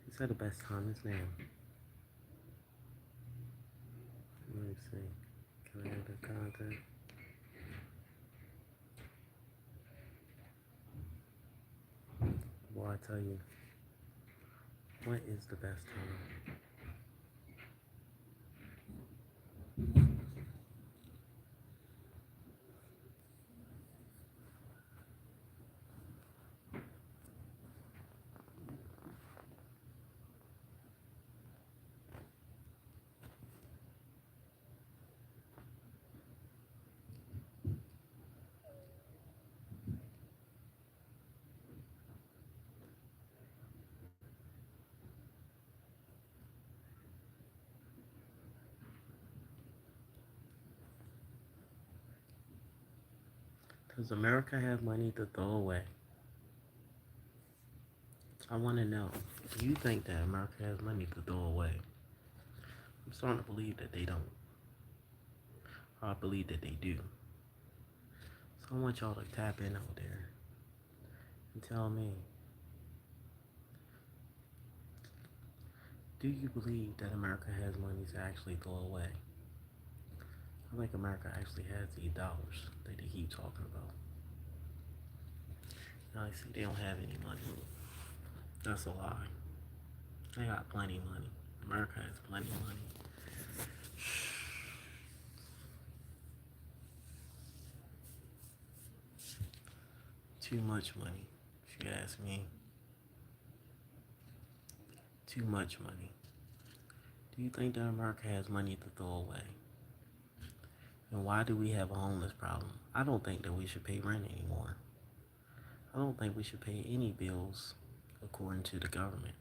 He said the best time is now. Let me see. Can I have the contact? Well, I tell you, what is the best time? Does America have money to throw away? I want to know. Do you think that America has money to throw away? I'm starting to believe that they don't. Or I believe that they do. So I want y'all to tap in out there and tell me, do you believe that America has money to actually throw away? I think America actually has these dollars that they keep talking about. Now I see they don't have any money. That's a lie. They got plenty of money. America has plenty of money. Too much money, if you ask me. Too much money. Do you think that America has money to throw away? And why do we have a homeless problem? I don't think that we should pay rent anymore. I don't think we should pay any bills according to the government.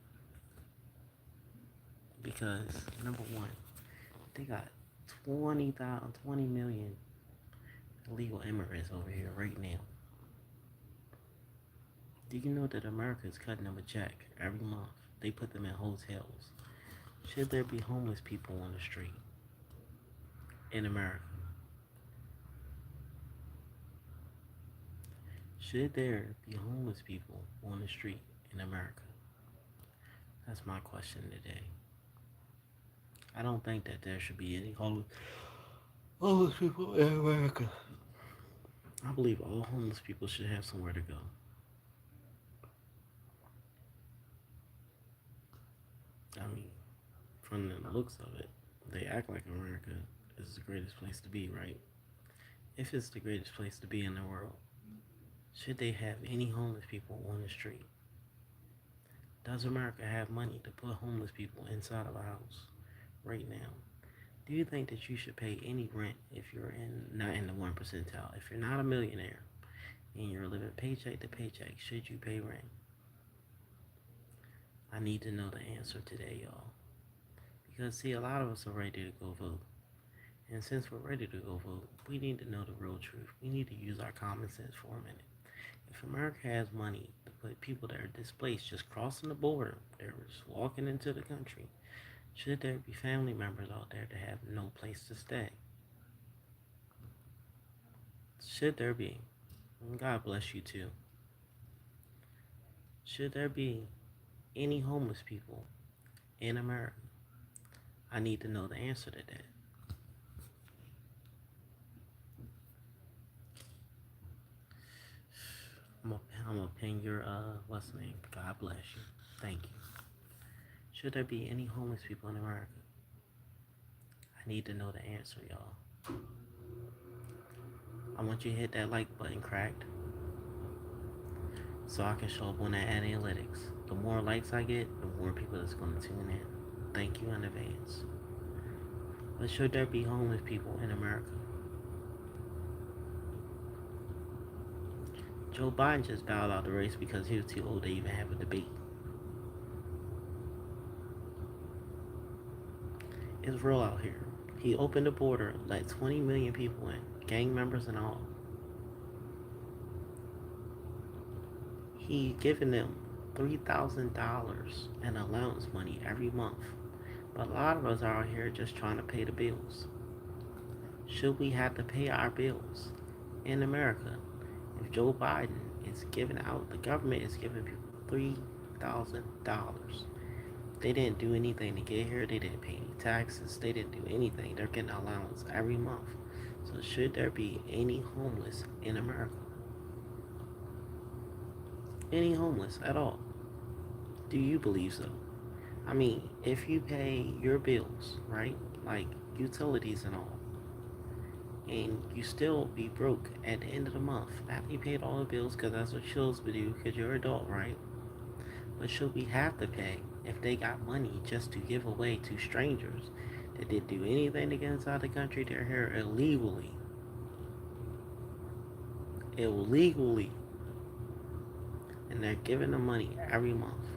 Because, number one, they got 20 million illegal immigrants over here right now. Do you know that America is cutting them a check every month? They put them in hotels. Should there be homeless people on the street in America? Should there be homeless people on the street in America? That's my question today. I don't think that there should be any homeless people in America. I believe all homeless people should have somewhere to go. I mean, from the looks of it, they act like America is the greatest place to be, right? If it's the greatest place to be in the world, should they have any homeless people on the street? Does America have money to put homeless people inside of a house right now? Do you think that you should pay any rent if you're not in the 1 percentile? If you're not a millionaire and you're living paycheck to paycheck, should you pay rent? I need to know the answer today, y'all. Because see, a lot of us are ready to go vote. And since we're ready to go vote, we need to know the real truth. We need to use our common sense for a minute. If America has money to put people that are displaced just crossing the border, they're just walking into the country, should there be family members out there that have no place to stay? Should there be? And God bless you too. Should there be any homeless people in America? I need to know the answer to that. I'm gonna ping your what's the name? God bless you. Thank you. Should there be any homeless people in America? I need to know the answer, y'all. I want you to hit that like button, cracked, so I can show up on that analytics. The more likes I get, the more people that's gonna tune in. Thank you in advance. But should there be homeless people in America? Joe Biden just bowed out the race because he was too old to even have a debate. It's real out here. He opened the border, let 20 million people in, gang members and all. He giving them $3,000 in allowance money every month. But a lot of us are out here just trying to pay the bills. Should we have to pay our bills in America if Joe Biden is giving out, the government is giving people $3,000 They didn't do anything to get here. They didn't pay any taxes. They didn't do anything. They're getting allowance every month. So should there be any homeless in America? Any homeless at all? Do you believe so? I mean, if you pay your bills, right? Like utilities and all, and you still be broke at the end of the month after you paid all the bills, because that's what chills would do, because you're an adult, right? But should we have to pay if they got money just to give away to strangers that didn't do anything to get inside the country? They're here illegally. Illegally. And they're giving them money every month.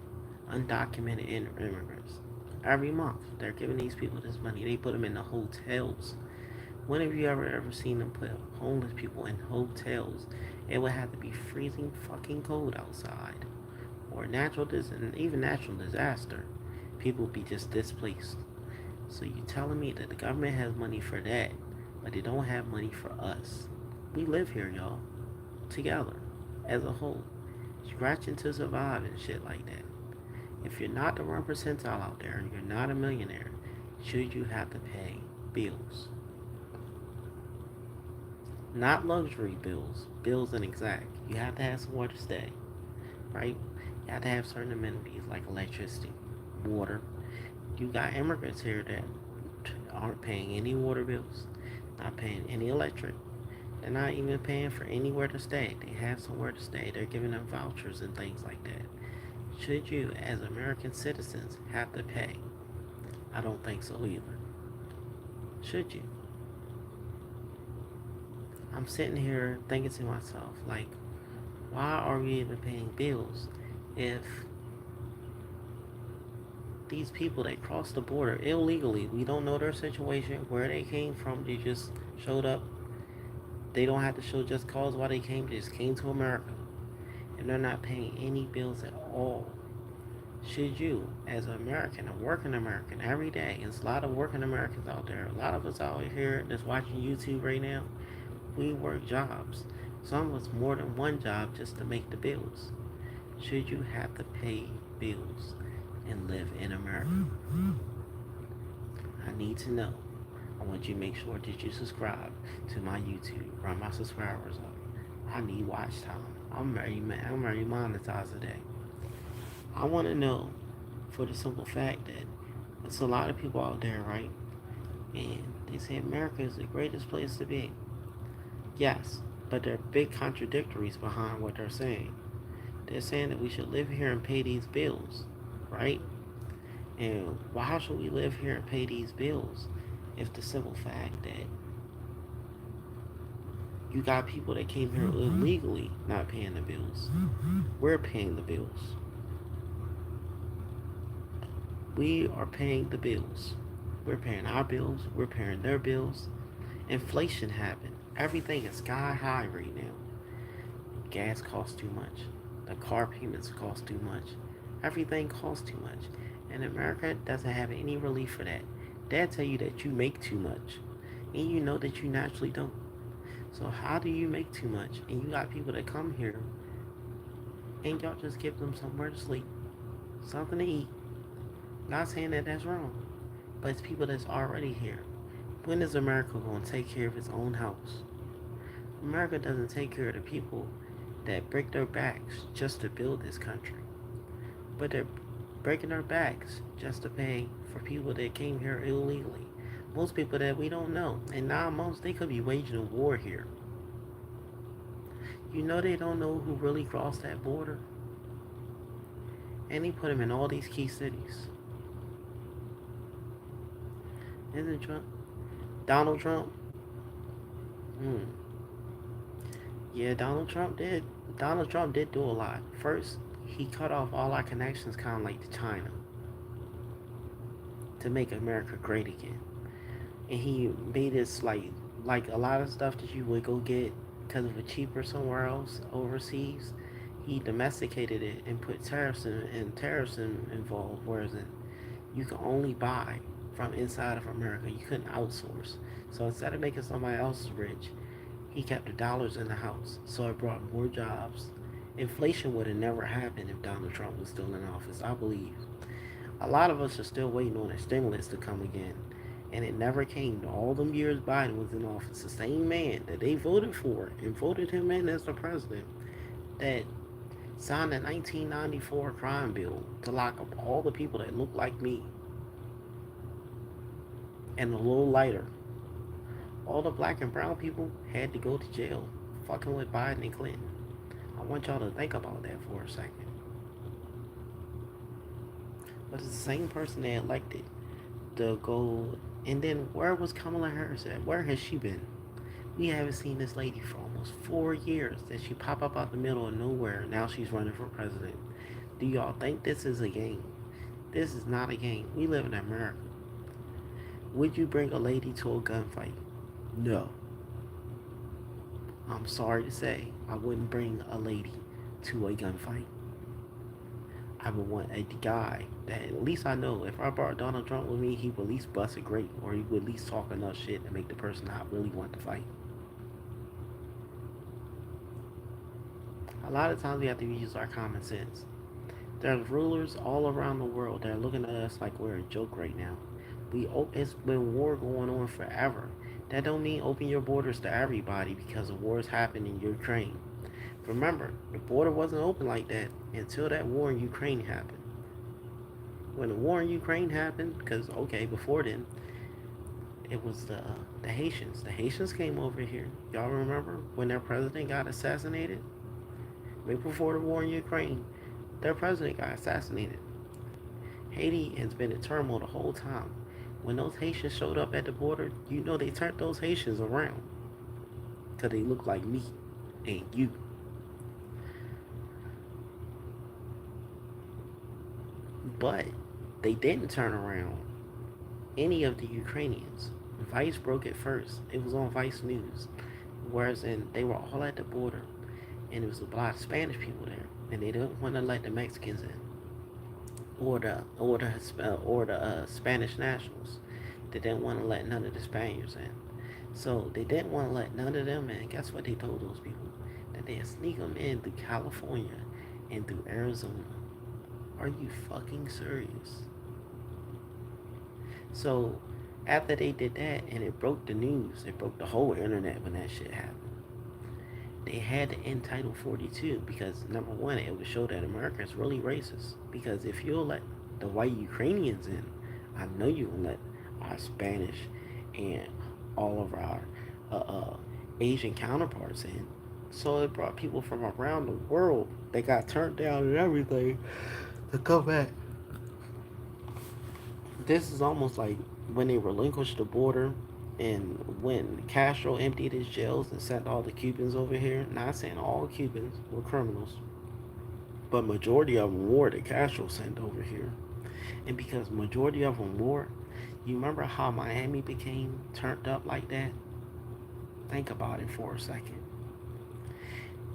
Undocumented immigrants. Every month, they're giving these people this money. They put them in the hotels. When have you ever seen them put homeless people in hotels? It would have to be freezing fucking cold outside, or even natural disaster. People would be just displaced. So you telling me that the government has money for that, but they don't have money for us? We live here, y'all, together, as a whole, scratching to survive and shit like that. If you're not the 1 percentile out there, you're not a millionaire, should you have to pay bills? Not luxury bills, bills in exact. You have to have somewhere to stay, right? You have to have certain amenities like electricity, water. You got immigrants here that aren't paying any water bills, not paying any electric. They're not even paying for anywhere to stay. They have somewhere to stay. They're giving them vouchers and things like that. Should you, as American citizens, have to pay? I don't think so either. Should you? I'm sitting here thinking to myself, like, why are we even paying bills if these people that cross the border illegally, we don't know their situation, where they came from, they just showed up. They don't have to show just cause why they came, they just came to America. And they're not paying any bills at all. Should you, as an American, a working American, every day, and there's a lot of working Americans out there, a lot of us out here that's watching YouTube right now, we work jobs. Some of us more than one job just to make the bills. Should you have to pay bills and live in America? I need to know. I want you to make sure that you subscribe to my YouTube. Run my subscribers up. I need watch time. I'm very monetized today. I want to know, for the simple fact that there's a lot of people out there, right? And they say America is the greatest place to be. Yes, but there are big contradictories behind what they're saying. They're saying that we should live here and pay these bills, right? And why should we live here and pay these bills if the simple fact that you got people that came here illegally not paying the bills? We're paying the bills. We are paying the bills. We're paying our bills. We're paying their bills. Inflation happened. Everything is sky high right now. Gas costs too much. The car payments cost too much. Everything costs too much. And America doesn't have any relief for that. They'll tell you that you make too much. And you know that you naturally don't. So how do you make too much? And you got people that come here and y'all just give them somewhere to sleep, something to eat. Not saying that that's wrong, but it's people that's already here. When is America going to take care of its own house? America doesn't take care of the people that break their backs just to build this country. But they're breaking their backs just to pay for people that came here illegally. Most people that we don't know. In 9 months, they could be waging a war here. You know they don't know who really crossed that border? And they put them in all these key cities. Isn't Trump? Donald Trump? Yeah, Donald Trump did. Donald Trump did do a lot. First, he cut off all our connections kind of like to China to make America great again. And he made it like a lot of stuff that you would go get because it was cheaper somewhere else overseas. He domesticated it and put tariffs involved, whereas you can only buy from inside of America. You couldn't outsource. So instead of making somebody else rich, he kept the dollars in the house. So it brought more jobs. Inflation would have never happened if Donald Trump was still in office, I believe. A lot of us are still waiting on a stimulus to come again. And it never came. All them years Biden was in office, the same man that they voted for and voted him in as the president that signed the 1994 crime bill to lock up all the people that look like me and a little lighter. All the black and brown people had to go to jail fucking with Biden and Clinton. I want y'all to think about that for a second. But it's the same person they elected to go. And then where was Kamala Harris at? Where has she been? We haven't seen this lady for almost 4 years. That she pop up out the middle of nowhere. Now she's running for president. Do y'all think this is a game? This is not a game. We live in America. Would you bring a lady to a gunfight? No. I'm sorry to say, I wouldn't bring a lady to a gunfight. I would want a guy that at least I know if I brought Donald Trump with me, he would at least bust a grape or he would at least talk enough shit to make the person not really want to fight. A lot of times we have to use our common sense. There's rulers all around the world that are looking at us like we're a joke right now. It's been war going on forever. That don't mean open your borders to everybody because the wars happened in Ukraine. Remember, the border wasn't open like that until that war in Ukraine happened. When the war in Ukraine happened, because okay, before then, it was the Haitians. The Haitians came over here. Y'all remember when their president got assassinated? Right before the war in Ukraine, their president got assassinated. Haiti has been in turmoil the whole time. When those Haitians showed up at the border, you know they turned those Haitians around. Because they look like me and you. But they didn't turn around any of the Ukrainians. Vice broke it first. It was on Vice News. Whereas they were all at the border. And there was a lot of Spanish people there. And they didn't want to let the Mexicans in. Or the Spanish nationals. They didn't want to let none of the Spaniards in. So they didn't want to let none of them in. Guess what they told those people? That they'd sneak them in through California and through Arizona. Are you fucking serious? So after they did that and it broke the news, it broke the whole internet when that shit happened. They had to end Title 42 because number one, it would show that America is really racist. Because if you'll let the white Ukrainians in, I know you will let our Spanish and all of our Asian counterparts in. So it brought people from around the world. They got turned down and everything to come back. This is almost like when they relinquished the border and when Castro emptied his jails and sent all the Cubans over here. Not saying all Cubans were criminals, but majority of them were that Castro sent over here. And because majority of them were, you remember how Miami became turned up like that? Think about it for a second.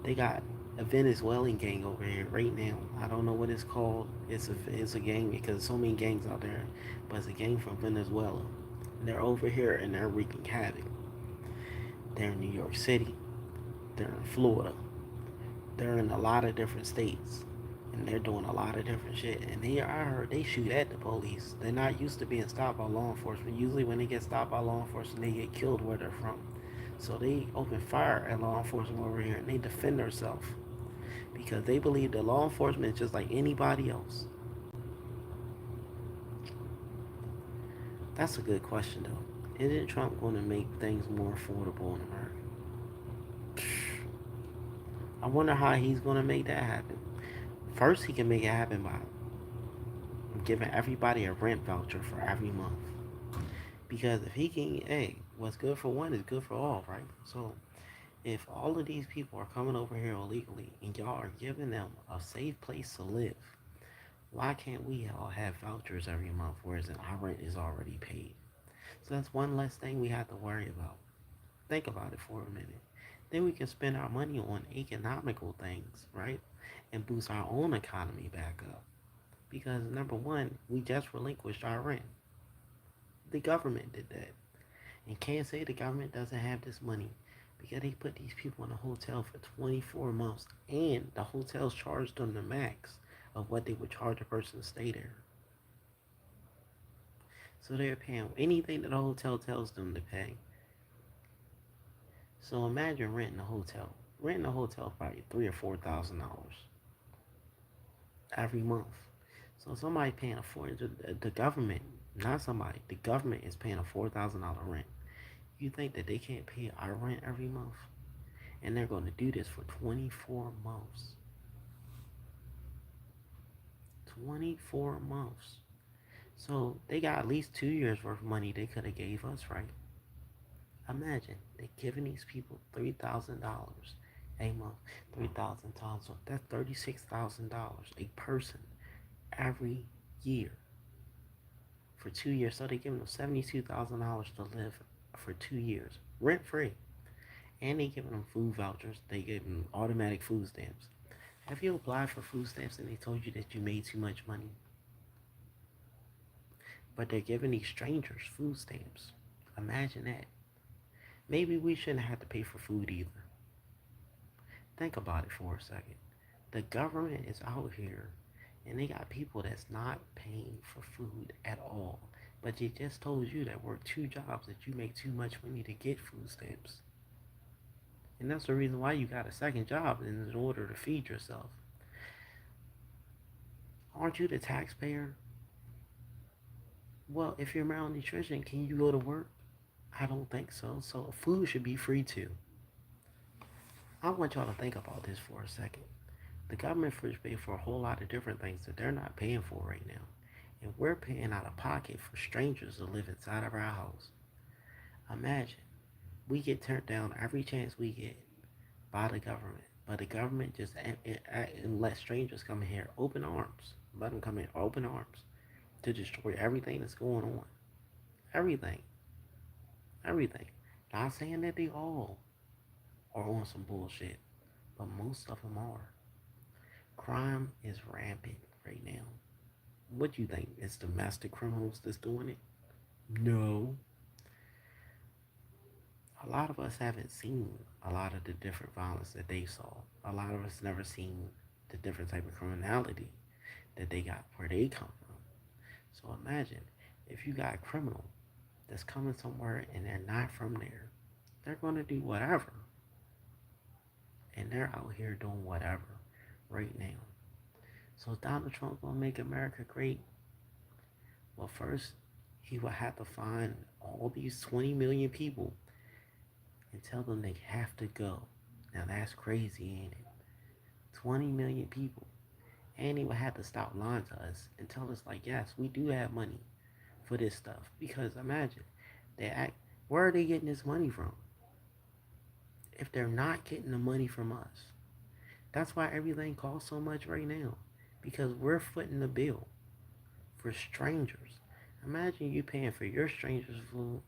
They got a Venezuelan gang over here right now. I don't know what it's called. It's a gang because there's so many gangs out there, but it's a gang from Venezuela. They're over here and they're wreaking havoc. They're in New York City. They're in Florida. They're in a lot of different states. And they're doing a lot of different shit. And I heard they shoot at the police. They're not used to being stopped by law enforcement. Usually when they get stopped by law enforcement, they get killed where they're from. So they open fire at law enforcement over here and they defend themselves. Because they believe that law enforcement is just like anybody else. That's a good question though. Isn't Trump going to make things more affordable in America? I wonder how he's going to make that happen. First, he can make it happen by giving everybody a rent voucher for every month. Because if he can, hey, what's good for one is good for all, right? So if all of these people are coming over here illegally and y'all are giving them a safe place to live, why can't we all have vouchers every month whereas our rent is already paid? So that's one less thing we have to worry about. Think about it for a minute. Then we can spend our money on economical things, right? And boost our own economy back up. Because number one, we just relinquished our rent. The government did that. And can't say the government doesn't have this money because they put these people in a hotel for 24 months and the hotels charged them the max of what they would charge a person to stay there. So they're paying anything that the hotel tells them to pay. So imagine renting a hotel. Renting a hotel probably $3,000 or $4,000 every month. So somebody paying the government, not somebody, the government is paying a $4,000 rent. You think that they can't pay our rent every month? And they're going to do this for 24 months. 24 months. So they got at least 2 years worth of money they could have gave us, right? Imagine they giving these people $3,000 a month, 3,000 times, so that's $36,000 a person every year for 2 years. So they giving them $72,000 to live for 2 years, rent free, and they giving them food vouchers. They give them automatic food stamps. Have you applied for food stamps and they told you that you made too much money? But they're giving these strangers food stamps. Imagine that. Maybe we shouldn't have to pay for food either. Think about it for a second. The government is out here and they got people that's not paying for food at all. But they just told you that work two jobs that you make too much money to get food stamps. And that's the reason why you got a second job in order to feed yourself. Aren't you the taxpayer? Well, if you're malnutrition, can you go to work? I don't think so. So food should be free too. I want y'all to think about this for a second. The government should pay for a whole lot of different things that they're not paying for right now. And we're paying out of pocket for strangers to live inside of our house. Imagine, we get turned down every chance we get by the government. But the government just and let strangers come in here open arms. Let them come in open arms to destroy everything that's going on. Everything. Everything. Not saying that they all are on some bullshit, but most of them are. Crime is rampant right now. What do you think? It's domestic criminals that's doing it? No. A lot of us haven't seen a lot of the different violence that they saw. A lot of us never seen the different type of criminality that they got where they come from. So imagine if you got a criminal that's coming somewhere and they're not from there, they're going to do whatever. And they're out here doing whatever right now. So is Donald Trump going to make America great? Well, first, he will have to find all these 20 million people and tell them they have to go. Now that's crazy, ain't it? 20 million people. And he would have to stop lying to us and tell us like, yes, we do have money for this stuff. Because imagine, where are they getting this money from? If they're not getting the money from us. That's why everything costs so much right now. Because we're footing the bill for strangers. Imagine you paying for your strangers' food.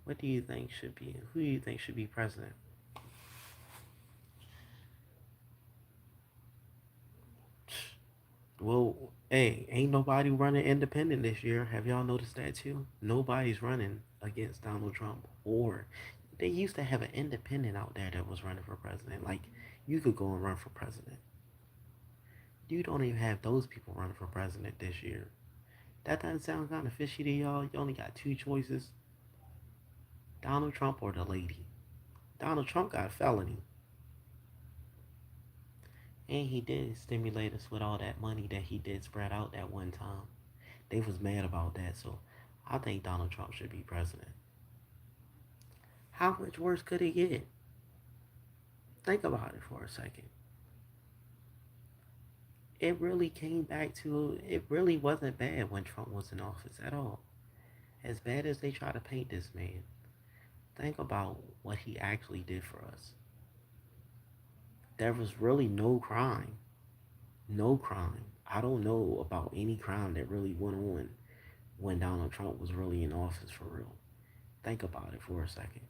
What do you think should be? Who do you think should be president? Well, hey, ain't nobody running independent this year. Have y'all noticed that too? Nobody's running against Donald Trump. Or they used to have an independent out there that was running for president. Like, you could go and run for president. You don't even have those people running for president this year. That doesn't sound kind of fishy to y'all. You only got two choices: Donald Trump or the lady. Donald Trump got a felony. And he did stimulate us with all that money that he did spread out that one time. They was mad about that, so I think Donald Trump should be president. How much worse could it get? Think about it for a second. It really came back to, it really wasn't bad when Trump was in office at all. As bad as they try to paint this man, think about what he actually did for us. There was really no crime. No crime. I don't know about any crime that really went on when Donald Trump was really in office for real. Think about it for a second.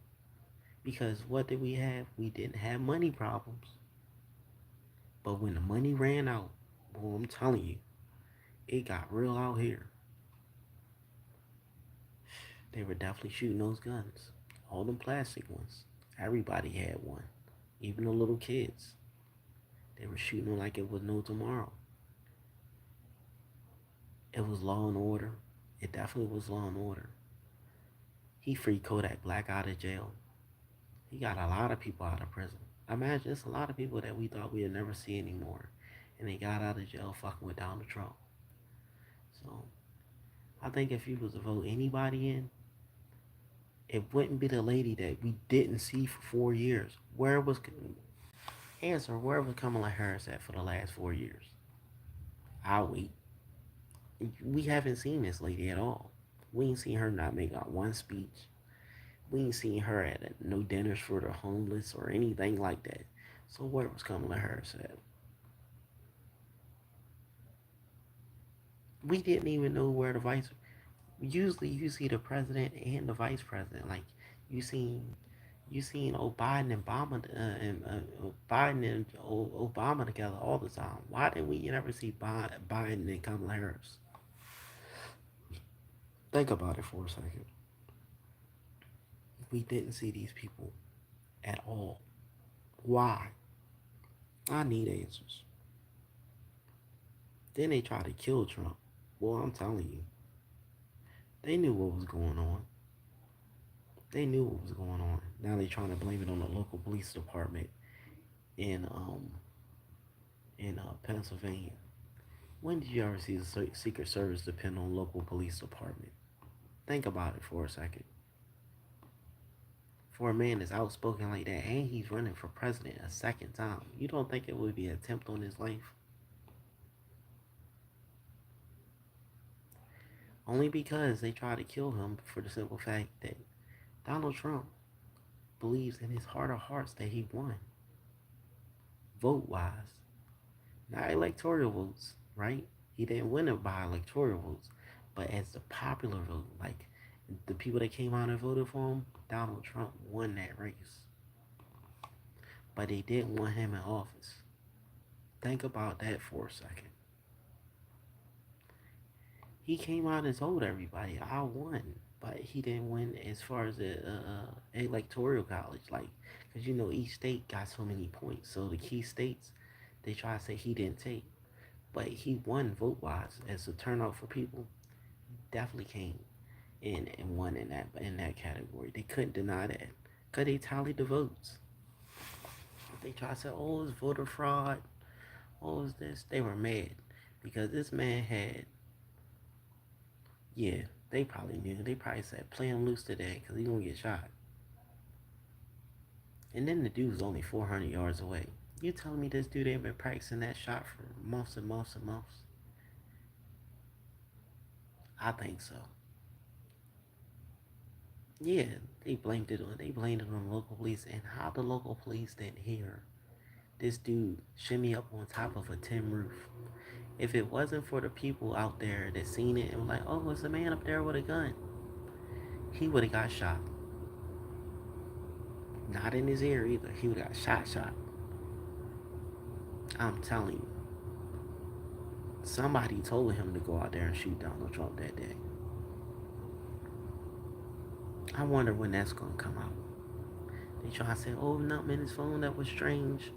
Because what did we have? We didn't have money problems. But when the money ran out, boy, I'm telling you, it got real out here. They were definitely shooting those guns. All them plastic ones. Everybody had one. Even the little kids. They were shooting them like it was no tomorrow. It was law and order. It definitely was Law and Order. He freed Kodak Black out of jail. He got a lot of people out of prison. Imagine it's a lot of people that we thought we'd never see anymore. And they got out of jail fucking with Donald Trump. So I think if you was to vote anybody in, it wouldn't be the lady that we didn't see for 4 years. Where was Kamala Harris at for the last 4 years? I'll wait. We haven't seen this lady at all. We ain't seen her not make out one speech. We ain't seen her at no dinners for the homeless or anything like that. So where was Kamala Harris at? We didn't even know where the vice. Usually, you see the president and the vice president. Like you seen, Biden and Obama together all the time. Why didn't we never see Biden and Kamala Harris? Think about it for a second. We didn't see these people at all. Why? I need answers. Then they tried to kill Trump. Well, I'm telling you, they knew what was going on. They knew what was going on. Now they're trying to blame it on the local police department in Pennsylvania. When did you ever see the Secret Service depend on local police department? Think about it for a second. For a man that's outspoken like that, and he's running for president a second time, you don't think it would be an attempt on his life? Only because they tried to kill him for the simple fact that Donald Trump believes in his heart of hearts that he won. Vote-wise. Not electoral votes, right? He didn't win it by electoral votes. But as the popular vote, like the people that came out and voted for him, Donald Trump won that race. But they didn't want him in office. Think about that for a second. He came out and told everybody, I won. But he didn't win as far as the electoral college. Like, because you know, each state got so many points. So the key states, they try to say he didn't take. But he won vote-wise as a turnout for people. Definitely came in and won in that category. They couldn't deny that because they tallied the votes. They tried to say, "Oh, it's voter fraud. Oh, it's this." They were mad because this man had. Yeah, they probably knew. They probably said, "Play him loose today because he's gonna get shot." And then the dude was only 400 yards away. You telling me this dude ain't been practicing that shot for months and months and months? I think so. Yeah, they blamed it on local police, and how the local police didn't hear this dude shimmy up on top of a tin roof. If it wasn't for the people out there that seen it and were like, oh, it's a man up there with a gun, he would have got shot. Not in his ear either. He would have got shot. I'm telling you. Somebody told him to go out there and shoot Donald Trump that day. I wonder when that's gonna come out. They try to say, oh, nothing in his phone that was strange.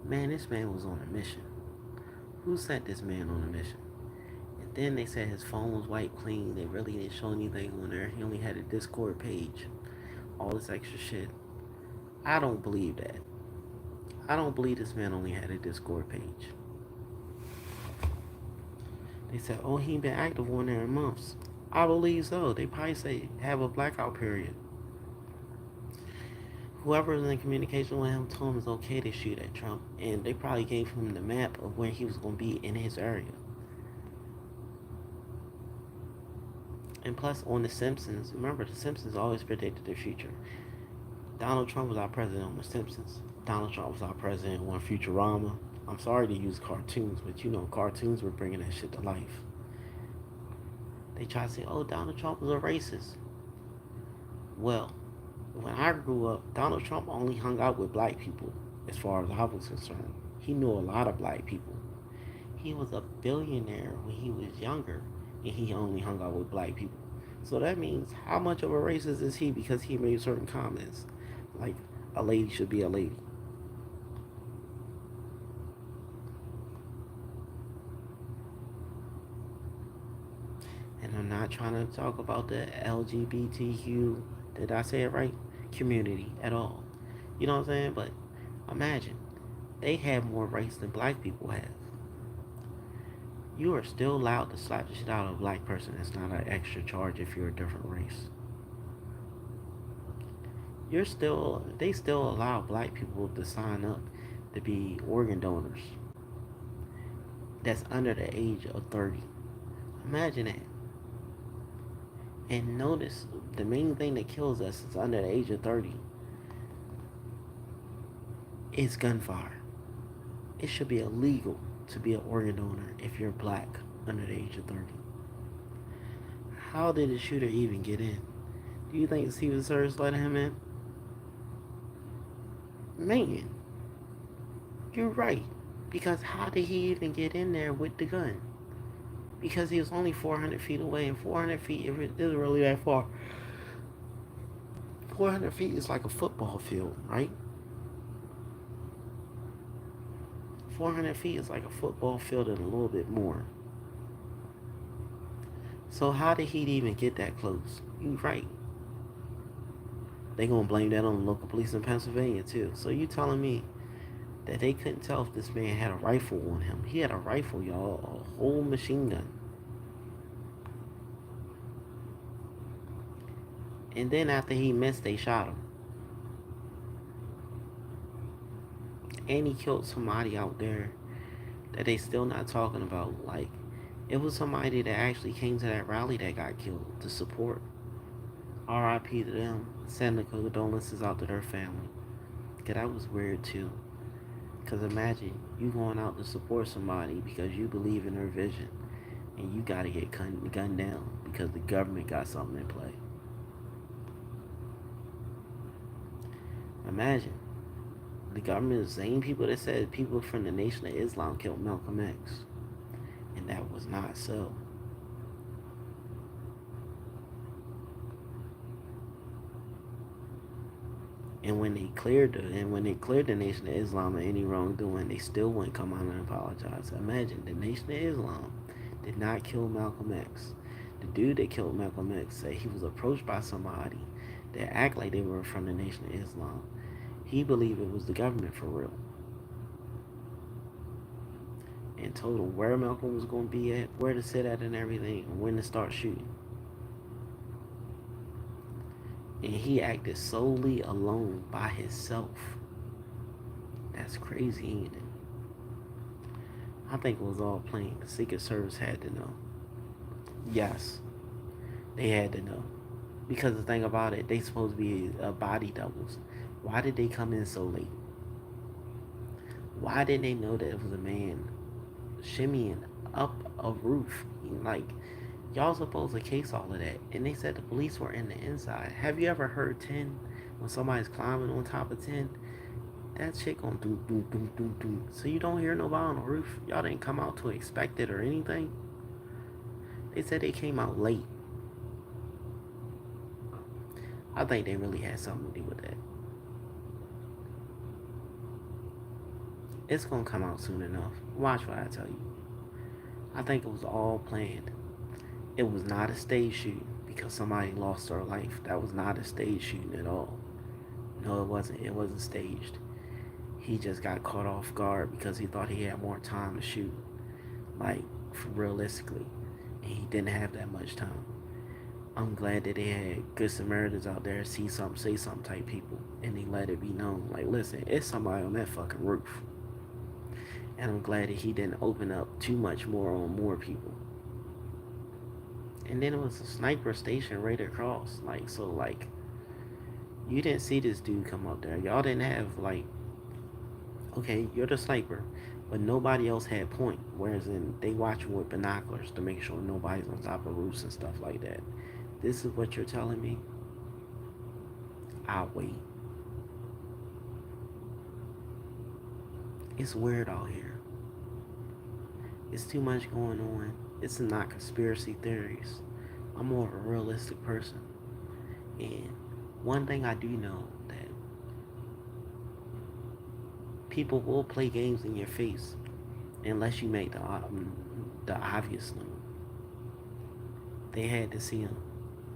Man, this man was on a mission. Who sent this man on a mission? And then they said his phone was wiped clean. They really didn't show anything on there. He only had a Discord page. All this extra shit. I don't believe that. I don't believe this man only had a Discord page. They said, oh, he been active on there in months. I believe so. They probably say have a blackout period. Whoever was in communication with him told him it's okay to shoot at Trump, and they probably gave him the map of where he was going to be in his area. And plus, on The Simpsons, remember, The Simpsons always predicted the future. Donald Trump was our president on The Simpsons. Donald Trump was our president on Futurama. I'm sorry to use cartoons, but you know, cartoons were bringing that shit to life. They try to say, oh, Donald Trump was a racist. Well, when I grew up, Donald Trump only hung out with black people, as far as I was concerned. He knew a lot of black people. He was a billionaire when he was younger, and he only hung out with black people. So that means how much of a racist is he because he made certain comments, like a lady should be a lady. And I'm not trying to talk about the LGBTQ, did I say it right? Community at all. You know what I'm saying? But imagine, they have more rights than black people have. You are still allowed to slap the shit out of a black person. It's not an extra charge if you're a different race. They still allow black people to sign up to be organ donors that's under the age of 30. Imagine that. And notice, the main thing that kills us is under the age of 30 is gunfire. It should be illegal to be an organ donor if you're black under the age of 30. How did the shooter even get in? Do you think Secret Service let him in? Man, you're right. Because how did he even get in there with the gun? Because he was only 400 feet away, and 400 feet isn't really that far. 400 feet is like a football field, right? 400 feet is like a football field and a little bit more. So how did he even get that close? You're right. They gonna blame that on the local police in Pennsylvania too. So you telling me that they couldn't tell if this man had a rifle on him? He had a rifle, y'all, a whole machine gun. And then after he missed, they shot him. And he killed somebody out there that they still not talking about. Like, it was somebody that actually came to that rally that got killed to support. R.I.P. to them. Sending condolences out to their family. Cause that was weird too. Cause imagine you going out to support somebody because you believe in their vision, and you gotta get gunned down because the government got something in play. Imagine the government is the same people that said people from the Nation of Islam killed Malcolm X, and that was not so. And when they cleared the Nation of Islam of any wrongdoing, they still wouldn't come out and apologize. Imagine the Nation of Islam did not kill Malcolm X. The dude that killed Malcolm X said he was approached by somebody that act like they were from the Nation of Islam. He believed it was the government for real. And told him where Malcolm was going to be at, where to sit at and everything, and when to start shooting. And he acted solely alone by himself. That's crazy, ain't it? I think it was all planned. The Secret Service had to know. Yes, they had to know. Because the thing about it, they supposed to be body doubles. Why did they come in so late? Why didn't they know that it was a man shimmying up a roof? Like, y'all supposed to case all of that. And they said the police were in the inside. Have you ever heard 10 when somebody's climbing on top of 10? That shit gonna do, do, do, do, do. So you don't hear nobody on the roof? Y'all didn't come out to expect it or anything? They said they came out late. I think they really had something to do with that. It's gonna come out soon enough. Watch what I tell you. I think it was all planned. It was not a stage shooting because somebody lost their life. That was not a stage shooting at all. No, it wasn't. It wasn't staged. He just got caught off guard because he thought he had more time to shoot. Like, realistically. And he didn't have that much time. I'm glad that they had good Samaritans out there, see something, say something type people. And they let it be known. Like, listen, it's somebody on that fucking roof. And I'm glad that he didn't open up too much more on more people. And then it was a sniper station right across. Like, so, like, you didn't see this dude come up there. Y'all didn't have, like, okay, you're the sniper, but nobody else had point. Whereas they watching with binoculars to make sure nobody's on top of roofs and stuff like that. This is what you're telling me? I'll wait. It's weird out here. It's too much going on. It's not conspiracy theories. I'm more of a realistic person. And one thing I do know that people will play games in your face unless you make the obvious one. They had to see him,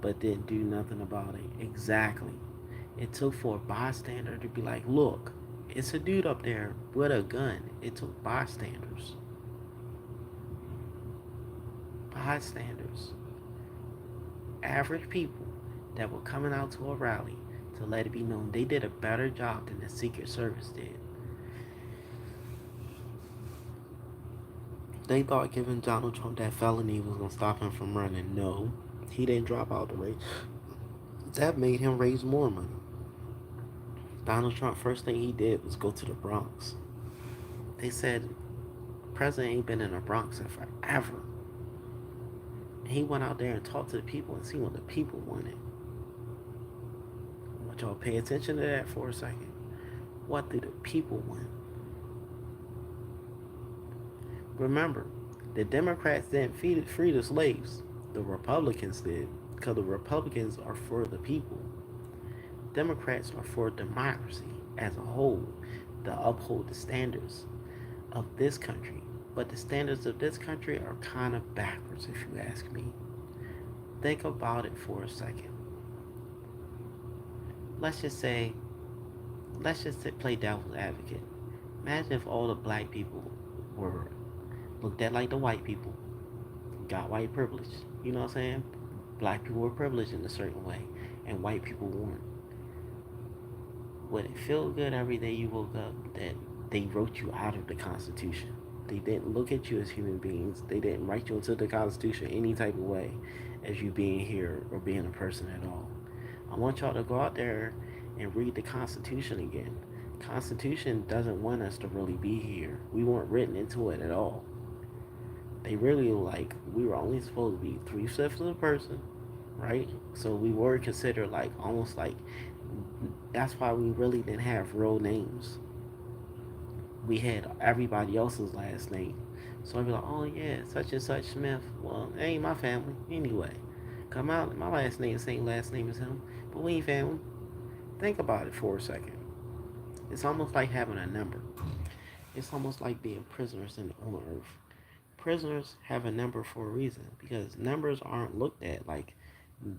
but didn't do nothing about it. Exactly. It took for a bystander to be like, look, it's a dude up there with a gun. It took bystanders. Bystanders. Average people that were coming out to a rally to let it be known they did a better job than the Secret Service did. They thought giving Donald Trump that felony was going to stop him from running. No, he didn't drop out the race. That made him raise more money. Donald Trump, first thing he did was go to the Bronx. They said the president ain't been in the Bronx in forever. And he went out there and talked to the people and see what the people wanted. I want y'all to pay attention to that for a second. What do the people want? Remember, the Democrats didn't free the slaves. The Republicans did, because the Republicans are for the people. Democrats are for democracy as a whole, to uphold the standards of this country. But the standards of this country are kind of backwards, if you ask me. Think about it for a second. Let's just say, play devil's advocate. Imagine if all the black people were looked at like the white people, got white privilege. You know what I'm saying? Black people were privileged in a certain way, and white people weren't. Would it feel good every day you woke up that they wrote you out of the Constitution? They didn't look at you as human beings. They didn't write you into the Constitution any type of way as you being here or being a person at all. I want y'all to go out there and read the Constitution again. Constitution doesn't want us to really be here. We weren't written into it at all. They really like we were only supposed to be 3/5 of a person, right? So we were considered like almost like that's why we really didn't have real names. We had everybody else's last name. So I'd be like, oh yeah, such and such Smith. Well, it ain't my family anyway. Come out, my last name is the same last name as him, but we ain't family. Think about it for a second. It's almost like having a number. It's almost like being prisoners on Earth. Prisoners have a number for a reason because numbers aren't looked at like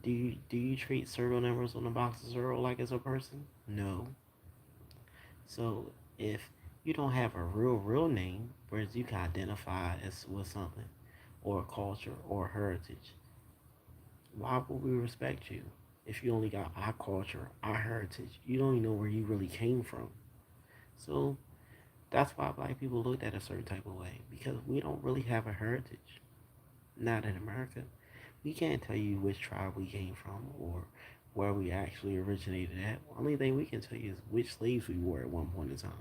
do you treat serial numbers on a box of cereal like it's a person? No. So if you don't have a real name, whereas you can identify as with something, or a culture or a heritage, why would we respect you? If you only got our culture, our heritage, you don't even know where you really came from. So that's why black people looked at a certain type of way because we don't really have a heritage. Not in America. We can't tell you which tribe we came from or where we actually originated at. The only thing we can tell you is which slaves we were at one point in time.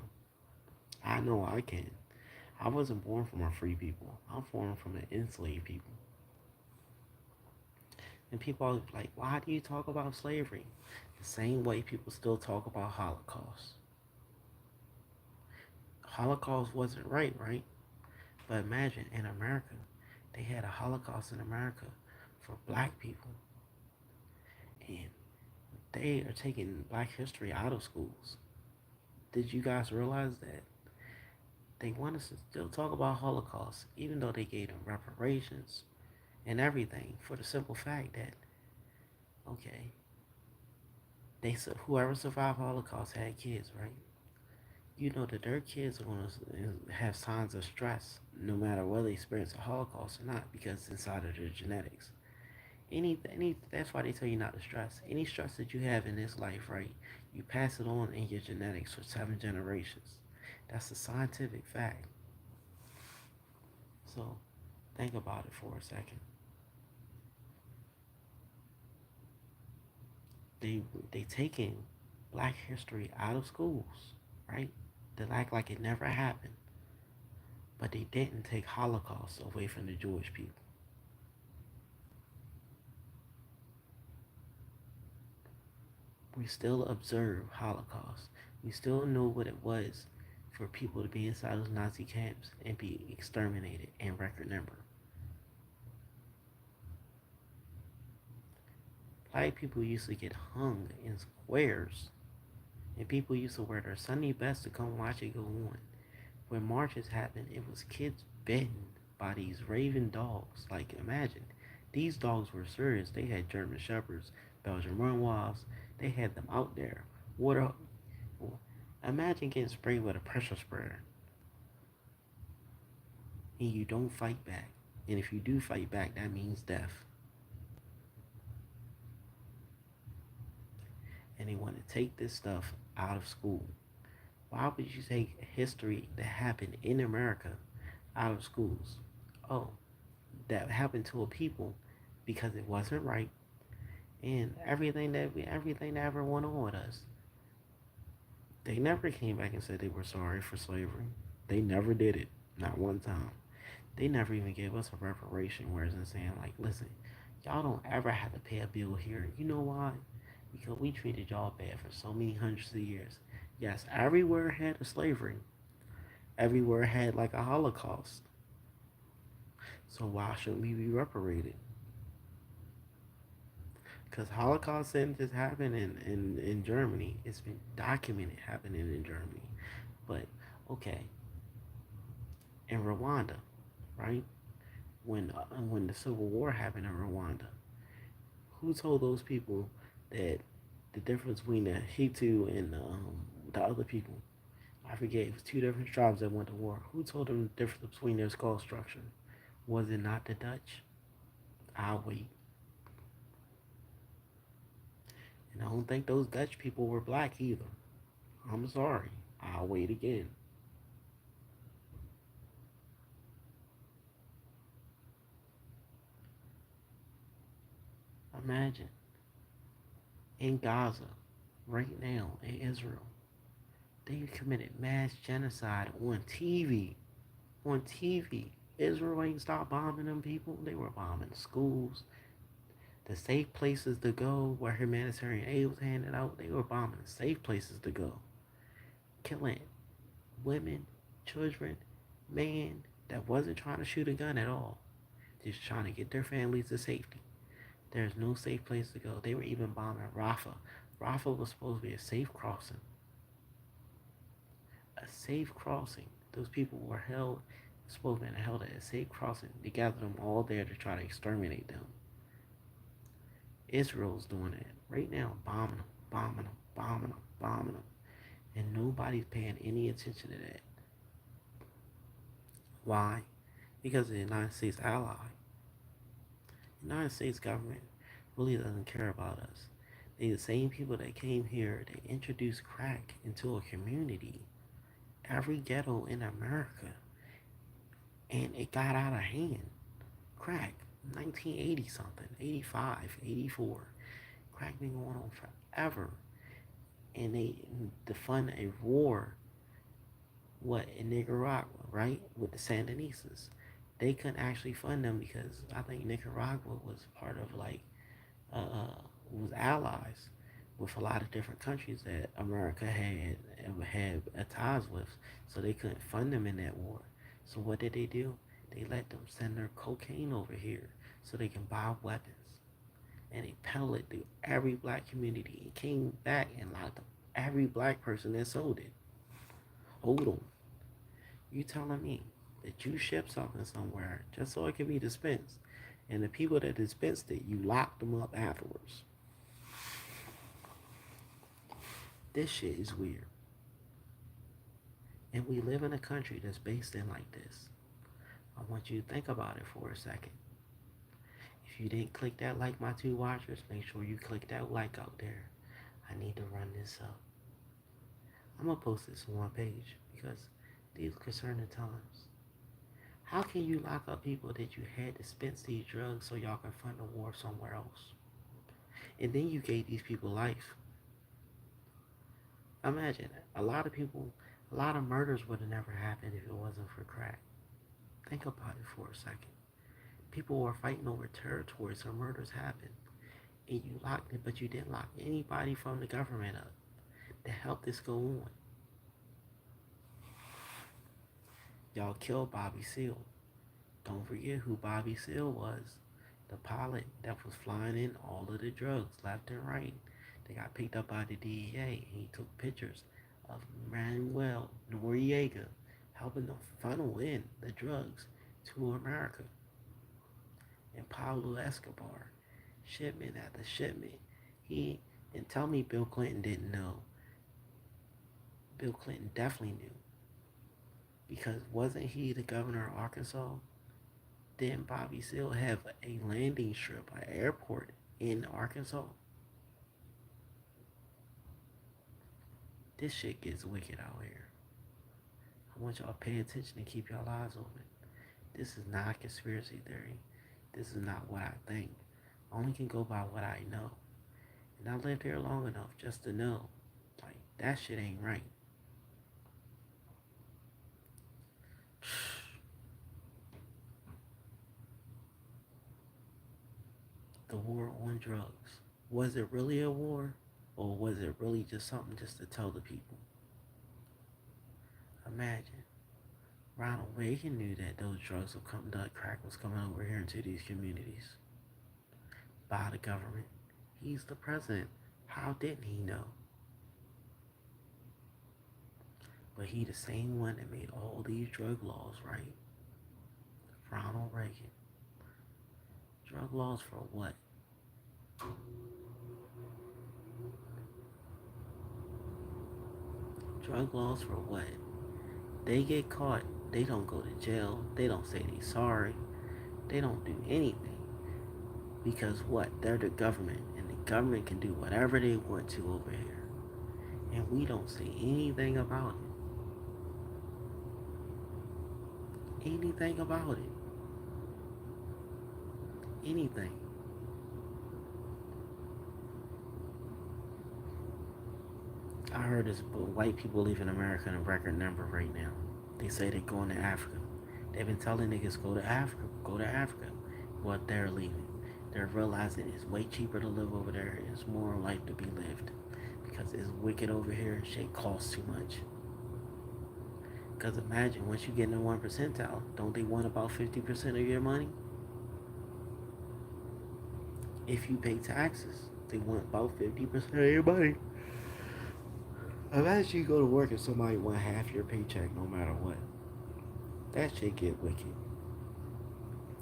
I know I can. I wasn't born from a free people. I'm born from an enslaved people. And people are like, why do you talk about slavery? The same way people still talk about Holocaust. Holocaust wasn't right, right? But imagine in America, they had a Holocaust in America for black people. And they are taking black history out of schools. Did you guys realize that? They want us to still talk about Holocaust, even though they gave them reparations and everything, for the simple fact that, okay, they whoever survived Holocaust had kids, right? You know that their kids are going to have signs of stress no matter whether they experience a Holocaust or not because it's inside of their genetics. That's why they tell you not to stress. Any stress that you have in this life, right? You pass it on in your genetics for 7 generations. That's a scientific fact. So think about it for a second. They taking black history out of schools, right? They act like it never happened. But they didn't take Holocaust away from the Jewish people. We still observe Holocaust. We still know what it was for people to be inside those Nazi camps and be exterminated in record number. Black people used to get hung in squares, and people used to wear their Sunday best to come watch it go on. When marches happened, it was kids bitten by these raven dogs. Like, imagine, These dogs were serious. They had German Shepherds, Belgian Malinois. They had them out there. Water. Imagine getting sprayed with a pressure sprayer and you don't fight back. And if you do fight back, that means death. And they want to take this stuff out of school. Why would you take history that happened in America out of schools? Oh, that happened to a people because it wasn't right, and everything that ever went on with us. They never came back and said they were sorry for slavery. They never did it. Not one time. They never even gave us a reparation where it's saying like, listen, y'all don't ever have to pay a bill here. You know why? Because we treated y'all bad for so many hundreds of years. Yes, everywhere had a slavery. Everywhere had like a Holocaust. So why shouldn't we be reparated? Because Holocaust didn't just happen in Germany. It's been documented happening in Germany. But okay, in Rwanda, right? When the Civil War happened in Rwanda, who told those people that the difference between the Hutu and the other people? I forget. It was two different tribes that went to war. Who told them the difference between their skull structure? Was it not the Dutch? I'll wait. And I don't think those Dutch people were black either. I'm sorry. I'll wait again. Imagine in Gaza, right now, in Israel, they committed mass genocide on TV. On TV. Israel ain't stopped bombing them people. They were bombing schools, the safe places to go where humanitarian aid was handed out. They were bombing safe places to go. Killing women, children, men that wasn't trying to shoot a gun at all. Just trying to get their families to safety. There's no safe place to go. They were even bombing Rafah. Rafah was supposed to be a safe crossing. A safe crossing. Those people were held, supposed to be held at a safe crossing. They gathered them all there to try to exterminate them. Israel's doing it right now, bombing them, bombing them, bombing them, bombing them. And nobody's paying any attention to that. Why? Because the United States ally. The United States government really doesn't care about us. They the same people that came here, they introduced crack into a community, every ghetto in America, and it got out of hand. Crack, 1980 something, 85, 84. Crack been going on forever. And they to fund a war, what, in Nicaragua, right? With the Sandinistas. They couldn't actually fund them because I think Nicaragua was part of like was allies with a lot of different countries that America had ties with, so they couldn't fund them in that war. So what did they do? They let them send their cocaine over here so they can buy weapons, and they peddled it through every black community. It came back and locked up every black person that sold it. Hold on, you telling me that you shipped something somewhere just so it can be dispensed, and the people that dispensed it, you locked them up afterwards? This shit is weird. And we live in a country that's based in like this. I want you to think about it for a second. If you didn't click that like my two watchers, make sure you click that like out there. I need to run this up. I'm gonna post this on one page because these concerning times. How can you lock up people that you had to dispense these drugs so y'all can fund the war somewhere else? And then you gave these people life. Imagine a lot of people, a lot of murders would have never happened if it wasn't for crack. Think about it for a second. People were fighting over territory, so murders happened. And you locked it, but you didn't lock anybody from the government up to help this go on. Y'all killed Bobby Seale. Don't forget who Bobby Seale was. The pilot that was flying in all of the drugs left and right. They got picked up by the DEA. He took pictures of Manuel Noriega helping them funnel in the drugs to America. and Pablo Escobar, shipment after shipment. He and tell me Bill Clinton didn't know. Bill Clinton definitely knew because wasn't he the governor of Arkansas? Didn't Bobby Seale have a landing strip, an airport in Arkansas? This shit gets wicked out here. I want y'all to pay attention and keep y'all eyes open. This is not a conspiracy theory. This is not what I think. I only can go by what I know. And I lived here long enough just to know, like, that shit ain't right. The war on drugs. Was it really a war? Or was it really just something just to tell the people? Imagine. Ronald Reagan knew that those drugs were coming, that crack was coming over here into these communities by the government. He's the president. How didn't he know? But he the same one that made all these drug laws, right? Ronald Reagan. Drug laws for what? Drug laws for what? They get caught. They don't go to jail. They don't say they sorry. They don't do anything. Because what? They're the government. And the government can do whatever they want to over here. And we don't say anything about it. Anything about it. Anything. I heard this, but white people leaving America in a record number right now. They say they're going to Africa. They've been telling niggas go to Africa, go to Africa. But they're leaving. They're realizing it's way cheaper to live over there. It's more life to be lived. Because it's wicked over here. Shit costs too much. Because imagine, once you get in the 1 percentile, don't they want about 50% of your money? If you pay taxes, they want about 50% of your money. Imagine you go to work and somebody want half your paycheck no matter what. That shit get wicked.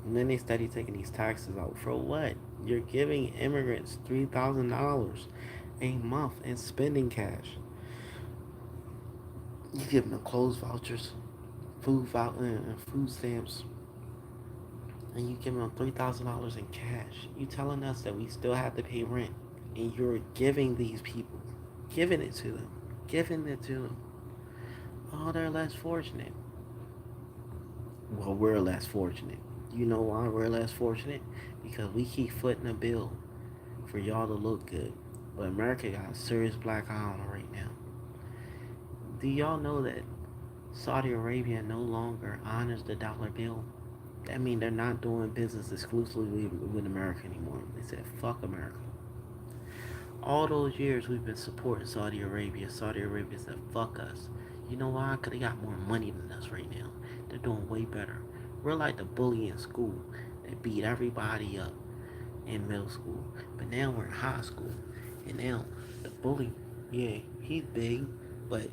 And then they study taking these taxes out. For what? You're giving immigrants $3,000 a month in spending cash. You give them clothes vouchers, food stamps, and you give them $3,000 in cash. You telling us that we still have to pay rent, and you're giving these people, giving it to them. Oh, they're less fortunate. Well, we're less fortunate. You know why we're less fortunate? Because we keep footing the bill for y'all to look good. But America got a serious black eye on it right now. Do y'all know that Saudi Arabia no longer honors the dollar bill? That means they're not doing business exclusively with America anymore. They said, fuck America. All those years we've been supporting Saudi Arabia. Saudi Arabia said, fuck us. You know why? Because they got more money than us right now. They're doing way better. We're like the bully in school that beat everybody up in middle school. But now we're in high school. And now the bully, yeah, he's big. But